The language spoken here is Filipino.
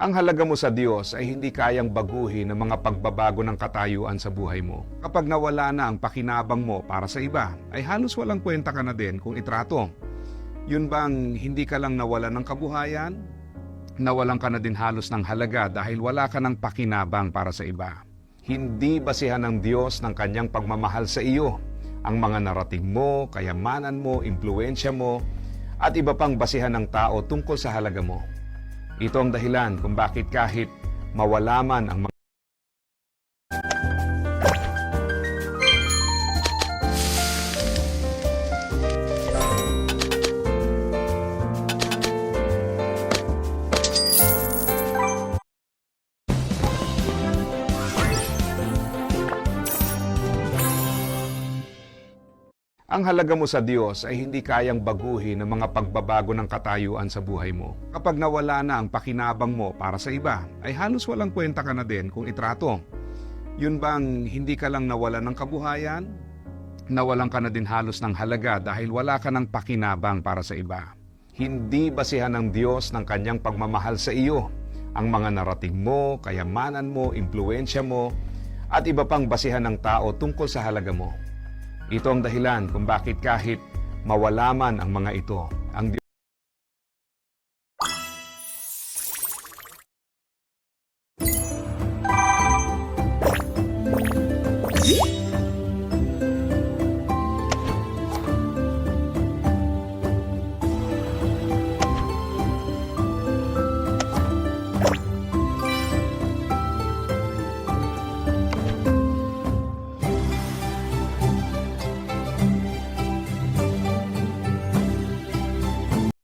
Ang halaga mo sa Diyos ay hindi kayang baguhin ng mga pagbabago ng katayuan sa buhay mo. Kapag nawala na ang pakinabang mo para sa iba, ay halos walang kwenta ka na din kung itrato. Yun bang hindi ka lang nawalan ng kabuhayan? Nawalan ka na din halos ng halaga dahil wala ka ng pakinabang para sa iba. Hindi basihan ng Diyos ng kanyang pagmamahal sa iyo ang mga narating mo, kayamanan mo, impluensya mo, at iba pang basihan ng tao tungkol sa halaga mo. Ito ang dahilan kung bakit kahit mawala man ang Ang halaga mo sa Diyos ay hindi kayang baguhin ng mga pagbabago ng katayuan sa buhay mo. Kapag nawala na ang pakinabang mo para sa iba, ay halos walang kwenta ka na din kung itrato. Yun bang hindi ka lang nawalan ng kabuhayan? Nawalan ka na din halos ng halaga dahil wala ka ng pakinabang para sa iba. Hindi basihan ng Diyos ng kanyang pagmamahal sa iyo ang mga narating mo, kayamanan mo, impluensya mo, at iba pang basihan ng tao tungkol sa halaga mo. Ito ang dahilan kung bakit kahit mawala man ang mga ito, ang Diyos